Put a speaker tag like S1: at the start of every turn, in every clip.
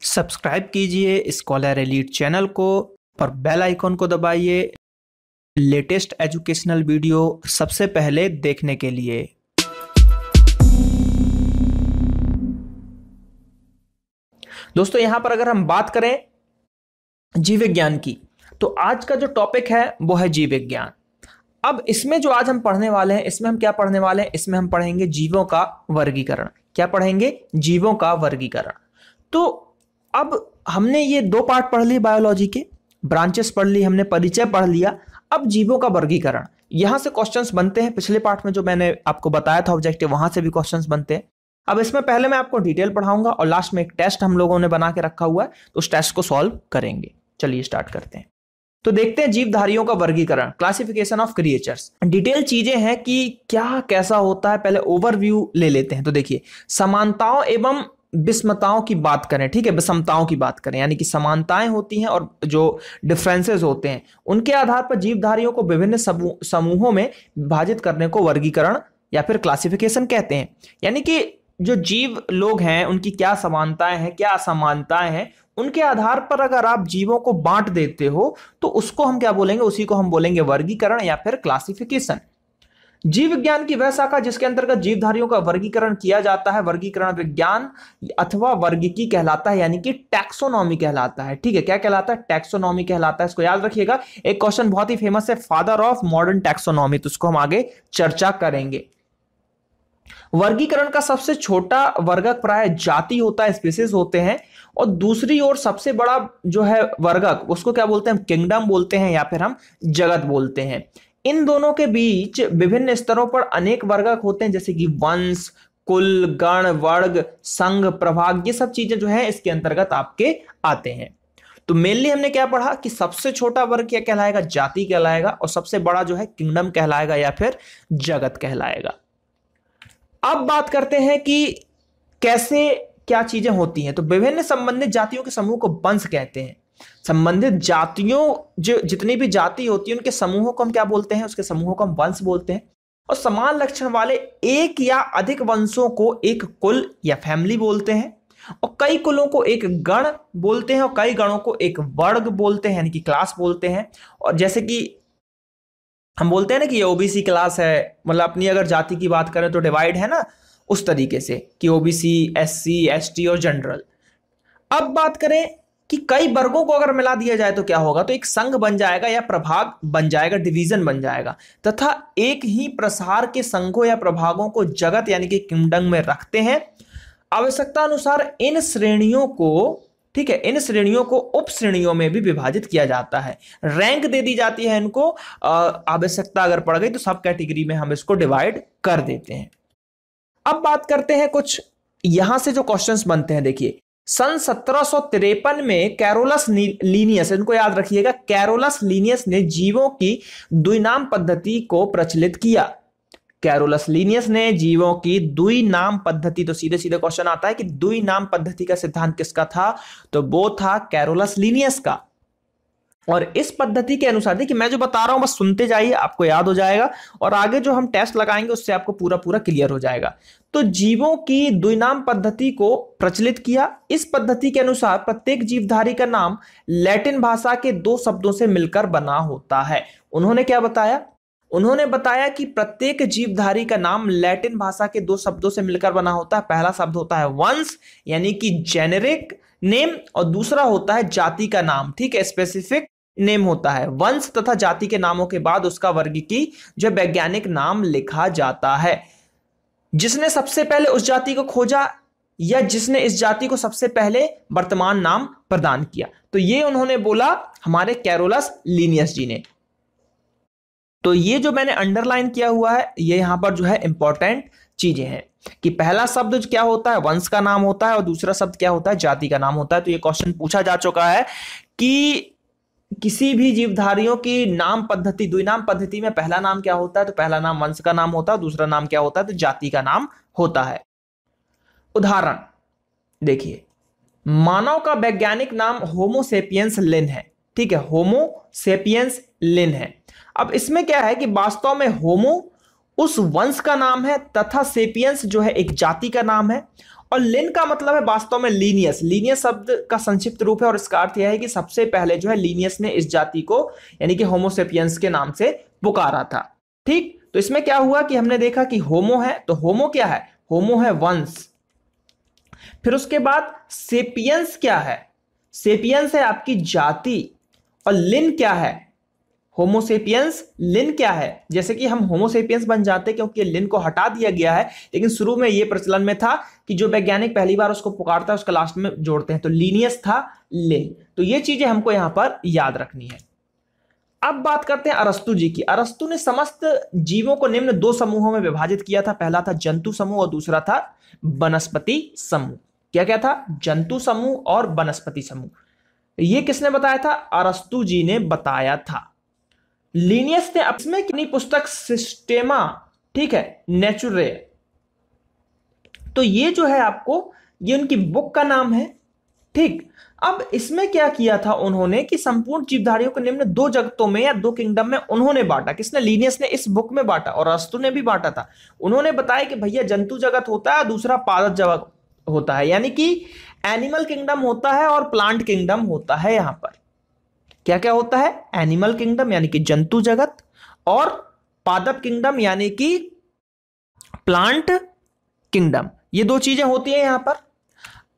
S1: Subscribe कीजिए scholar elite channel को और बेल आइकॉन को दबाइए लेटेस्ट एजुकेशनल वीडियो सबसे पहले देखने के लिए। दोस्तों यहां पर अगर हम बात करें जीव विज्ञान की, तो आज का जो टॉपिक है वो है जीव विज्ञान। अब इसमें जो आज हम पढ़ने वाले हैं, इसमें हम क्या पढ़ने वाले हैं? इसमें हम पढ़ेंगे जीवों का वर्गीकरण। क्या पढ़ेंगे? जीवों का वर्गीकरण। तो अब हमने ये दो पार्ट पढ़ लिए, बायोलॉजी के ब्रांचेस पढ़ ली हमने, परिचय पढ़ लिया। अब जीवों का वर्गीकरण, यहां से क्वेश्चंस बनते हैं। पिछले पार्ट में जो मैंने आपको बताया था ऑब्जेक्टिव, वहां से भी क्वेश्चंस बनते हैं। अब इसमें पहले मैं आपको डिटेल पढ़ाऊंगा और लास्ट में एक टेस्ट हम लोगों ने बना के रखा हुआ है, तो उस टेस्ट को सॉल्व करेंगे। चलिए स्टार्ट करते हैं। तो देखते हैं जीवधारियों का वर्गीकरण, क्लासिफिकेशन ऑफ क्रिएचर्स। डिटेल चीजें हैं कि क्या कैसा होता है, पहले ओवरव्यू ले लेते हैं। तो देखिए, समानताओं एवं विषमताओं की बात करें, ठीक है, विषमताओं की बात करें, यानी कि समानताएं होती हैं और जो डिफरेंसेस होते हैं, उनके आधार पर जीवधारियों को विभिन्न समूहों में विभाजित करने को वर्गीकरण या फिर क्लासिफिकेशन कहते हैं। यानी कि जो जीव लोग हैं उनकी क्या समानताएं हैं, क्या असमानताएं हैं, उनके आधार पर अगर आप जीवों को बांट देते हो तो उसको हम क्या बोलेंगे? उसी को हम बोलेंगे वर्गीकरण या फिर क्लासिफिकेशन। जीव विज्ञान की वह शाखा जिसके अंतर्गत जीवधारियों का वर्गीकरण किया जाता है, वर्गीकरण विज्ञान अथवा वर्गीकी कहलाता है, यानी कि टैक्सोनॉमी कहलाता है। ठीक है, क्या कहलाता है? टैक्सोनॉमी कहलाता है। इसको याद रखिएगा। एक क्वेश्चन बहुत ही फेमस है, फादर ऑफ मॉडर्न टैक्सोनॉमी, तो उसको हम आगे चर्चा करेंगे। वर्गीकरण का सबसे छोटा वर्गक प्राय जाति होता है, स्पीसीज होते हैं, और दूसरी ओर सबसे बड़ा जो है वर्गक, उसको क्या बोलते हैं? किंगडम बोलते हैं या फिर हम जगत बोलते हैं। इन दोनों के बीच विभिन्न स्तरों पर अनेक वर्गक होते हैं, जैसे कि वंश, कुल, गण, वर्ग, संघ, प्रभाग, ये सब चीजें जो है इसके अंतर्गत आपके आते हैं। तो मेनली हमने क्या पढ़ा कि सबसे छोटा वर्ग क्या कहलाएगा? जाति कहलाएगा, और सबसे बड़ा जो है किंगडम कहलाएगा या फिर जगत कहलाएगा। अब बात करते हैं कि कैसे क्या चीजें होती हैं। तो विभिन्न संबंधित जातियों के समूह को वंश कहते हैं। संबंधित जातियों, जो जितनी भी जाति होती है उनके समूहों को हम क्या बोलते हैं? उसके समूहों को हम वंश बोलते हैं। और समान लक्षण वाले एक या अधिक वंशों को एक कुल या फैमिली बोलते हैं, और कई कुलों को एक गण बोलते हैं, और कई गणों को एक वर्ग बोलते हैं, यानी कि क्लास बोलते हैं। और जैसे कि हम बोलते हैं ना कि ये ओबीसी क्लास है, मतलब अपनी अगर जाति की बात करें तो डिवाइड है ना, उस तरीके से कि ओबीसी, एससी, एसटी और जनरल। अब बात करें कि कई वर्गों को अगर मिला दिया जाए तो क्या होगा? तो एक संघ बन जाएगा या प्रभाग बन जाएगा, डिवीजन बन जाएगा। तथा एक ही प्रसार के संघों या प्रभागों को जगत यानी कि किंगडम में रखते हैं। आवश्यकता अनुसार इन श्रेणियों को, ठीक है, इन श्रेणियों को उप श्रेणियों में भी विभाजित किया जाता है। रैंक दे दी जाती है इनको, आवश्यकता अगर पड़ गई तो सब कैटेगरी में हम इसको डिवाइड कर देते हैं। अब बात करते हैं कुछ यहां से जो क्वेश्चंस बनते हैं। देखिए, सन 1753 में कैरोलस लीनियस, इनको याद रखिएगा, कैरोलस लीनियस ने जीवों की द्विनाम पद्धति को प्रचलित किया। कैरोलस लीनियस ने जीवों की द्विनाम पद्धति, तो सीधे सीधे क्वेश्चन आता है कि द्विनाम पद्धति का सिद्धांत किसका था? तो वो था कैरोलस लीनियस का। और इस पद्धति के अनुसार, देखिए मैं जो बता रहा हूं बस सुनते जाइए, आपको याद हो जाएगा, और आगे जो हम टेस्ट लगाएंगे उससे आपको पूरा पूरा क्लियर हो जाएगा। तो जीवों की द्विनाम पद्धति को प्रचलित किया। इस पद्धति के अनुसार प्रत्येक जीवधारी का नाम लैटिन भाषा के दो शब्दों से मिलकर बना होता है। उन्होंने क्या बताया? उन्होंने बताया कि प्रत्येक जीवधारी का नाम लैटिन भाषा के दो शब्दों से मिलकर बना होता है। पहला शब्द होता है वंश, यानी कि जेनेरिक नेम, और दूसरा होता है जाति का नाम, ठीक है, स्पेसिफिक नेम होता है। वंश तथा जाति के नामों के बाद उसका वर्गीकी जो वैज्ञानिक नाम लिखा जाता है। जिसने सबसे पहले उस जाति को खोजा या जिसने इस जाति को सबसे पहले वर्तमान नाम प्रदान किया, तो ये उन्होंने बोला हमारे कैरोलस लीनियस जी ने। तो ये जो मैंने अंडरलाइन किया हुआ है, ये यहां पर जो है इंपॉर्टेंट चीजें हैं कि पहला शब्द क्या होता है? वंश का नाम होता है, और दूसरा शब्द क्या होता है? जाति का नाम होता है। तो ये क्वेश्चन पूछा जा चुका है कि किसी भी जीवधारियों की नाम पद्धति, द्विनाम पद्धति में पहला नाम क्या होता है? तो पहला नाम वंश का नाम होता है, दूसरा नाम क्या होता है? तो जाति का नाम होता है। उदाहरण देखिए, मानव का वैज्ञानिक नाम होमो सेपियंस लिन है, ठीक है, होमो सेपियंस लिन है। अब इसमें क्या है कि वास्तव में होमो उस वंश का नाम है, तथा सेपियंस जो है एक जाति का नाम है। और लिन का मतलब है वास्तव में लीनियस। लीनियस शब्द का संक्षिप्त रूप है और इसका अर्थ यह है कि सबसे पहले जो है लीनियस ने इस जाति को यानी कि होमोसेपियंस के नाम से पुकारा था। ठीक, तो इसमें क्या हुआ कि हमने देखा कि होमो है, तो होमो क्या है? होमो है वंश। फिर उसके बाद सेपियंस क्या है? सेपियंस है आपकी जाति। और लिन क्या है? होमोसेपियंस। लिन क्या है? जैसे कि हम होमोसेपियंस बन जाते क्योंकि लिन को हटा दिया गया है, लेकिन शुरू में यह प्रचलन में था कि जो वैज्ञानिक पहली बार उसको पुकारता है उसका लास्ट में जोड़ते हैं, तो लीनियस था लिन। तो ये चीजें हमको यहां पर याद रखनी है। अब बात करते हैं अरस्तु जी की। अरस्तु ने समस्त जीवों को निम्न दो समूहों में विभाजित किया था। पहला था जंतु समूह और दूसरा था वनस्पति समूह। क्या क्या था? जंतु समूह और वनस्पति समूह। ये किसने बताया था? अरस्तु जी ने बताया था। लीनियस ने अपनी अपनी पुस्तक सिस्टेमा, ठीक है, नेचुरे, तो ये जो है आपको, ये उनकी बुक का नाम है। ठीक, अब इसमें क्या किया था उन्होंने कि संपूर्ण जीवधारियों को निम्न दो जगतों में या दो किंगडम में उन्होंने बांटा। किसने? लीनियस ने इस बुक में बांटा और अरस्तु ने भी बांटा था। उन्होंने बताया कि भैया जंतु जगत होता है, दूसरा पादप जगत होता है, यानी कि एनिमल किंगडम होता है और प्लांट किंगडम होता है। यहां पर क्या क्या होता है? एनिमल किंगडम यानी कि जंतु जगत, और पादप किंगडम यानी कि प्लांट किंगडम। ये दो चीजें होती हैं यहां पर।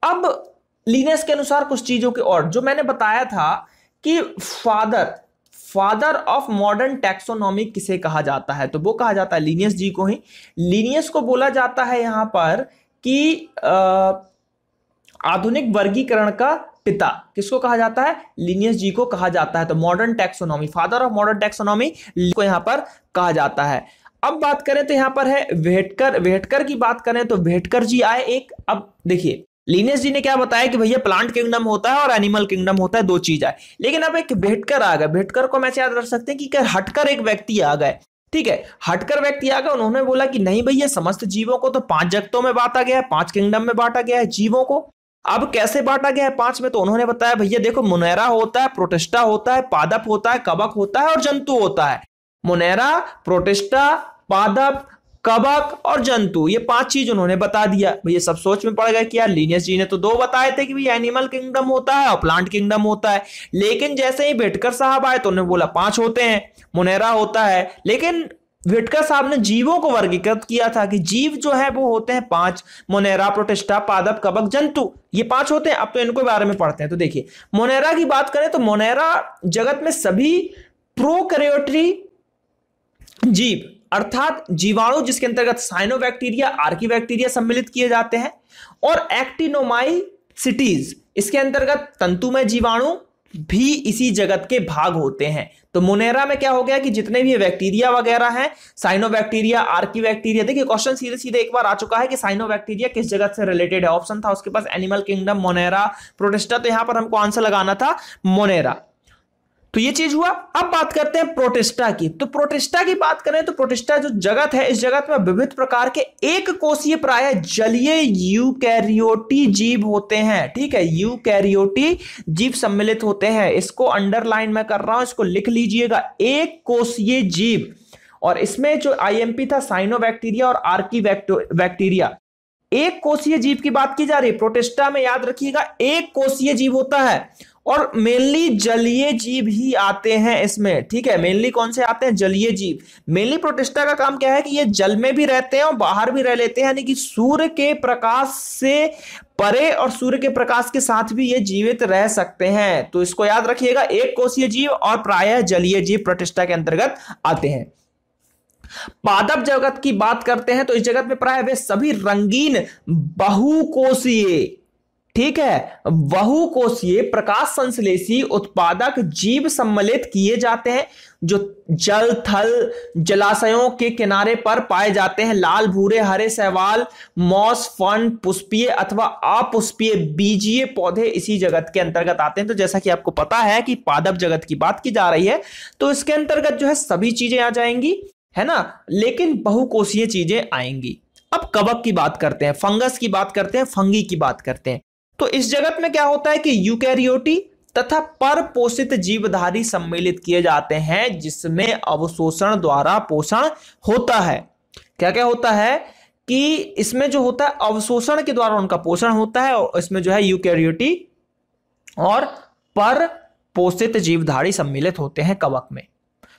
S1: अब लीनियस के अनुसार कुछ चीजों के और जो मैंने बताया था कि फादर ऑफ मॉडर्न टैक्सोनॉमी किसे कहा जाता है, तो वो कहा जाता है लीनियस जी को ही। लीनियस को बोला जाता है यहां पर कि आधुनिक वर्गीकरण का पिता। किसको कहा जाता है? लीनियस जी को कहा जाता है। तो modern taxonomy, father of modern taxonomy को यहां पर कहा जाता है। अब बात करें तो यहां पर है वेटकर की बात करें तो वेटकर जी आए एक। अब देखिए लीनियस जी ने क्या बताया कि भैया प्लांट किंगडम होता है और एनिमल किंगडम होता है, दो चीज आए। लेकिन अब एक वेटकर आ गए। वेटकर को मैच याद रख सकते हैं कि हटकर एक व्यक्ति आ गए। ठीक है, हटकर व्यक्ति आ गए। उन्होंने बोला कि नहीं भैया, समस्त जीवों को तो 5 जगतों में बांटा गया है, 5 किंगडम में बांटा गया है जीवों को। अब कैसे बांटा गया है 5 में? तो उन्होंने बताया भैया देखो, मुनेरा होता है, प्रोटिस्टा होता है, पादप होता है, कवक होता है और जंतु होता है। मुनेरा, प्रोटिस्टा, पादप, कवक और जंतु, ये 5 चीज उन्होंने बता दिया। भैया सब सोच में पड़ गए कि यार लीनियस जी ने तो 2 बताए थे कि भैया एनिमल किंगडम होता है और प्लांट किंगडम होता है, लेकिन जैसे ही वेटकर साहब आए तो उन्होंने बोला 5 होते हैं, मुनेरा होता है। लेकिन वेटकर साहब ने जीवों को वर्गीकृत किया था कि जीव जो है वो होते हैं 5, मुनेरा, प्रोटिस्टा, पादप, कवक, जंतु, ये 5 होते हैं। अब तो इनको बारे में पढ़ते हैं। तो देखिए मुनेरा की बात करें तो मुनेरा जगत में सभी प्रोकैरियोटिक जीव अर्थात जीवाणु, जिसके अंतर्गत साइनोबैक्टीरिया, आर्कीबैक्टीरिया सम्मिलित किए जाते हैं, और एक्टिनोमाइसिटीज, इसके अंतर्गत तंतुमय जीवाणु भी इसी जगत के भाग होते हैं। तो मुनेरा में क्या हो गया कि जितने भी बैक्टीरिया वगैरह हैं, साइनोबैक्टीरिया, आर्कीबैक्टीरिया, देखिए क्वेश्चन सीधे सीधे एक बार आ चुका है कि साइनोबैक्टीरिया किस जगत से रिलेटेड है। ऑप्शन था उसके पास एनिमल किंगडम, मोनेरा, प्रोटिस्टा, तो यहां पर हमको आंसर लगाना था मोनेरा। तो ये चीज हुआ। अब बात करते हैं प्रोटिस्टा की। तो प्रोटिस्टा की बात करें तो प्रोटिस्टा जो जगत है, इस जगत में विविध प्रकार के एक कोषीय प्राय जलीय यूकैरियोटी जीव होते हैं। ठीक है, यूकैरियोटी जीव सम्मिलित होते हैं। इसको अंडरलाइन में कर रहा हूं, इसको लिख लीजिएगा, एक कोषीय जीव। और इसमें जो आईएमपी था साइनोबैक्टीरिया और आर्कीबैक्टीरिया, एक कोषीय जीव की बात की जा रही है। प्रोटिस्टा में याद रखिएगा एक कोषीय जीव होता है और मेनली जलीय जीव ही आते हैं इसमें। ठीक है, मेनली कौन से आते हैं? जलीय जीव। मेनली प्रोटिस्टा का काम क्या है कि ये जल में भी रहते हैं और बाहर भी रह लेते हैं, यानी कि सूर्य के प्रकाश से परे और सूर्य के प्रकाश के साथ भी ये जीवित रह सकते हैं। तो इसको याद रखिएगा, एक कोषीय जीव और प्रायः जलीय जीव प्रोटिस्टा के अंतर्गत आते हैं। पादप जगत की बात करते हैं तो इस जगत में प्राय वे सभी रंगीन बहुकोषीय, ठीक है, बहुकोषीय प्रकाश संश्लेषी उत्पादक जीव सम्मिलित किए जाते हैं, जो जल थल जलाशयों के किनारे पर पाए जाते हैं। लाल, भूरे, हरे शैवाल, मॉस, फर्न, पुष्पीय अथवा अपुष्पीय बीजीय पौधे इसी जगत के अंतर्गत आते हैं। तो जैसा कि आपको पता है कि पादप जगत की बात की जा रही है, तो इसके अंतर्गत जो है सभी चीजें आ जाएंगी, है ना, लेकिन बहुकोषीय चीजें आएंगी। अब कवक की बात करते हैं, फंगस की बात करते हैं, फंगी की बात करते हैं। तो इस जगत में क्या होता है कि यूकैरियोटी तथा परपोषित जीवधारी सम्मिलित किए जाते हैं, जिसमें अवशोषण द्वारा पोषण होता है। क्या क्या होता है कि इसमें जो होता है अवशोषण के द्वारा उनका पोषण होता है, और इसमें जो है यूकैरियोटी और पर पोषित जीवधारी सम्मिलित होते हैं कवक में।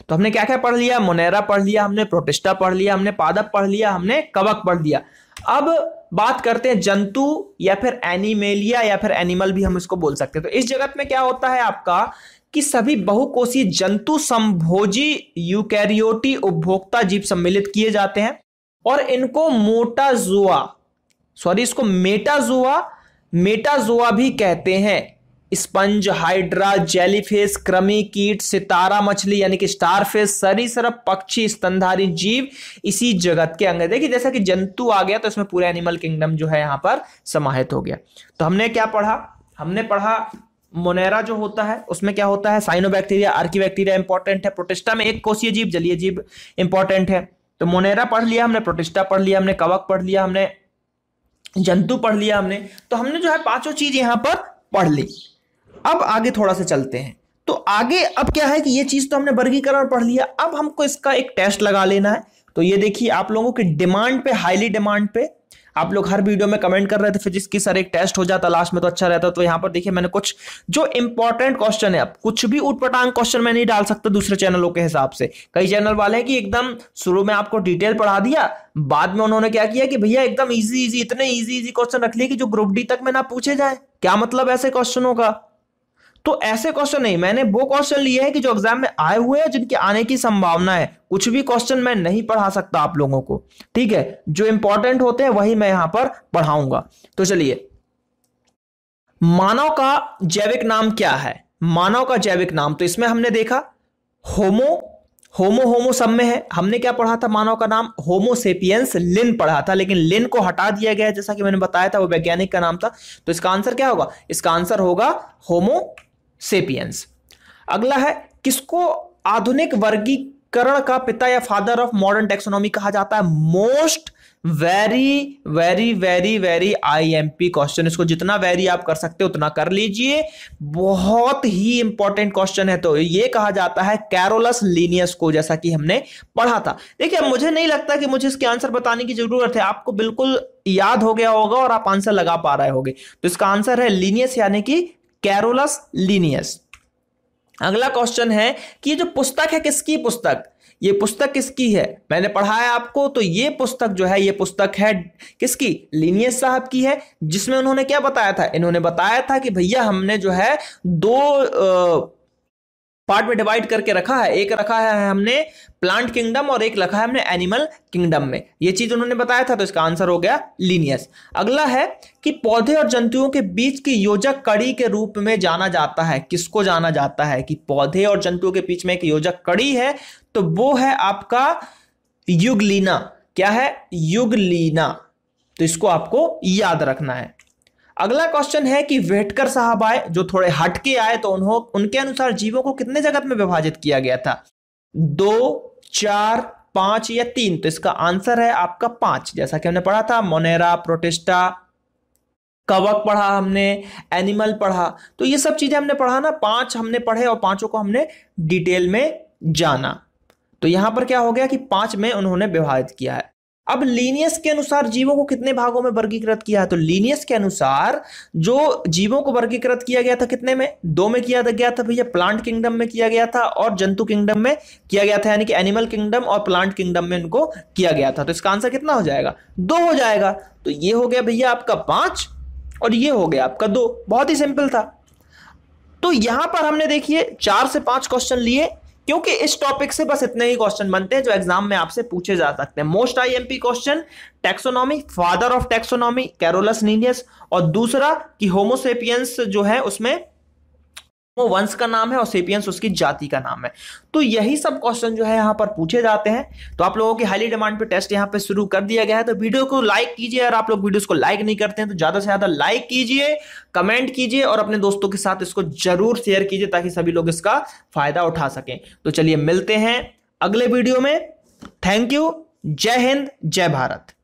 S1: तो हमने क्या क्या पढ़ लिया, मोनेरा पढ़ लिया हमने, प्रोटिस्टा पढ़ लिया हमने, पादप पढ़ लिया हमने, कवक पढ़ लिया। अब बात करते हैं जंतु या फिर एनिमेलिया या फिर एनिमल भी हम इसको बोल सकते हैं। तो इस जगत में क्या होता है आपका कि सभी बहुकोषीय जंतु संभोजी यूकैरियोटी उपभोक्ता जीव सम्मिलित किए जाते हैं, और इनको इसको मेटाजोआ भी कहते हैं। स्पंज, हाइड्रा, जेलीफिश, कृमि कीट, सितारा मछली यानी कि स्टारफिश, सरीसृप, पक्षी, स्तनधारी जीव इसी जगत के अंग है। देखिए जैसा कि जंतु आ गया तो इसमें पूरे एनिमल किंगडम जो है यहां पर समाहित हो गया। तो हमने क्या पढ़ा, हमने पढ़ा मोनेरा जो होता है उसमें क्या होता है, साइनोबैक्टीरिया, आर्कीबैक्टीरिया इंपॉर्टेंट है। प्रोटिस्टा में एक कोषीय जीव, जलीय जीव इंपॉर्टेंट है। तो मोनेरा पढ़ लिया हमने, प्रोटिस्टा पढ़ लिया हमने, कवक पढ़ लिया हमने, जंतु पढ़ लिया हमने। तो हमने जो है पांचों चीज यहां पर पढ़ ली। अब आगे थोड़ा सा चलते हैं। तो आगे अब क्या है कि ये चीज तो हमने वर्गीकरण पढ़ लिया, अब हमको इसका एक टेस्ट लगा लेना है। तो ये देखिए आप लोगों की डिमांड पे, हाईली डिमांड पे आप लोग हर वीडियो में कमेंट कर रहे थे फिजिक्स की सर एक टेस्ट हो जाता लास्ट में तो अच्छा रहता। तो यहां पर देखिए मैंने कुछ जो इंपॉर्टेंट क्वेश्चन है, अब कुछ भी उटपटांग क्वेश्चन मैं नहीं डाल सकता दूसरे चैनलों के हिसाब से। कई चैनल वाले हैं कि एकदम शुरू में आपको डिटेल पढ़ा दिया, बाद में उन्होंने क्या किया कि भैया एकदम इजी इजी, इतने इजी इजी क्वेश्चन रख लिए कि जो ग्रुप डी तक में ना पूछे जाए। क्या मतलब ऐसे क्वेश्चनों का? तो ऐसे क्वेश्चन नहीं, मैंने वो क्वेश्चन लिए हैं कि जो एग्जाम में आए हुए हैं, जिनके आने की संभावना है। कुछ भी क्वेश्चन मैं नहीं पढ़ा सकता आप लोगों को, ठीक है। जो इंपॉर्टेंट होते हैं वही मैं यहां पर पढ़ाऊंगा। तो चलिए, मानव का जैविक नाम क्या है? मानव का जैविक नाम, तो इसमें हमने देखा होमो सब में है। हमने क्या पढ़ा था? मानव का नाम होमोसेपियंस लिन पढ़ा था, लेकिन लिन को हटा दिया गया है जैसा कि मैंने बताया था, वो वैज्ञानिक का नाम था। तो इसका आंसर क्या होगा? इसका आंसर होगा होमोसेपियंस। अगला है, किसको आधुनिक वर्गीकरण का पिता या फादर ऑफ मॉडर्न टेक्सोनॉमी कहा जाता है? Most very very very very IMP question. इसको जितना वेरी आप कर सकते हो उतना कर लीजिए, बहुत ही इंपॉर्टेंट क्वेश्चन है। तो ये कहा जाता है कैरोलस लीनियस को, जैसा कि हमने पढ़ा था। देखिए मुझे नहीं लगता कि मुझे इसके आंसर बताने की जरूरत है, आपको बिल्कुल याद हो गया होगा और आप आंसर लगा पा रहे होगे। तो इसका आंसर है लीनियस यानी कि कैरोलस लीनियस। अगला क्वेश्चन है कि ये जो पुस्तक है किसकी पुस्तक? ये पुस्तक किसकी है? मैंने पढ़ाया आपको, तो ये पुस्तक जो है, ये पुस्तक है किसकी? लीनियस साहब की है। जिसमें उन्होंने क्या बताया था? इन्होंने बताया था कि भैया हमने जो है दो पार्ट में डिवाइड करके रखा है। एक रखा है हमने प्लांट किंगडम और एक रखा है हमने एनिमल किंगडम में। ये चीज उन्होंने बताया था, तो इसका आंसर हो गया लीनियस। अगला है कि पौधे और जंतुओं के बीच की योजक कड़ी के रूप में जाना जाता है। किसको जाना जाता है कि पौधे और जंतुओं के बीच में एक योजक कड़ी है? तो वो है आपका युगलीना। क्या है? युगलीना। तो इसको आपको याद रखना है। अगला क्वेश्चन है कि वेटकर साहब आए, जो थोड़े हटके आए, तो उनके अनुसार जीवों को कितने जगत में विभाजित किया गया था? 2, 4, 5 या 3? तो इसका आंसर है आपका 5, जैसा कि हमने पढ़ा था। मोनेरा, प्रोटिस्टा, कवक पढ़ा हमने, एनिमल पढ़ा। तो ये सब चीजें हमने पढ़ा ना, 5 हमने पढ़े और 5 को हमने डिटेल में जाना। तो यहां पर क्या हो गया कि 5 में उन्होंने विभाजित किया है। अब लीनियस के अनुसार जीवों को कितने भागों में वर्गीकृत किया है? तो लीनियस के अनुसार जो जीवों को वर्गीकृत किया गया था कितने में? 2 में किया गया था भैया, प्लांट किंगडम में किया गया था और जंतु किंगडम में किया गया था, यानी कि एनिमल किंगडम और प्लांट किंगडम में इनको किया गया था। तो इसका आंसर कितना हो जाएगा? 2 हो जाएगा। तो ये हो गया भैया आपका 5 और ये हो गया आपका 2। बहुत ही सिंपल था। तो यहां पर हमने देखिए 4 से 5 क्वेश्चन लिए, क्योंकि इस टॉपिक से बस इतने ही क्वेश्चन बनते हैं जो एग्जाम में आपसे पूछे जा सकते हैं। Most IMP question, taxonomy, father of taxonomy Carolus Linnaeus, और दूसरा कि होमोसेपियंस जो है उसमें वो वंश का नाम है और सेपियंस उसकी जाति का नाम है। तो यही सब क्वेश्चन जो है यहाँ पर पूछे जाते हैं। तो आप लोगों की हाईली डिमांड पे टेस्ट यहाँ पे शुरू कर दिया गया है। तो वीडियो को लाइक कीजिए, अगर आप लोग वीडियोस को लाइक नहीं करते हैं तो ज्यादा से ज्यादा लाइक कीजिए, कमेंट कीजिए और अपने दोस्तों के साथ इसको जरूर शेयर कीजिए ताकि सभी लोग इसका फायदा उठा सकें। तो चलिए मिलते हैं अगले वीडियो में। Thank you. जय हिंद, जय भारत।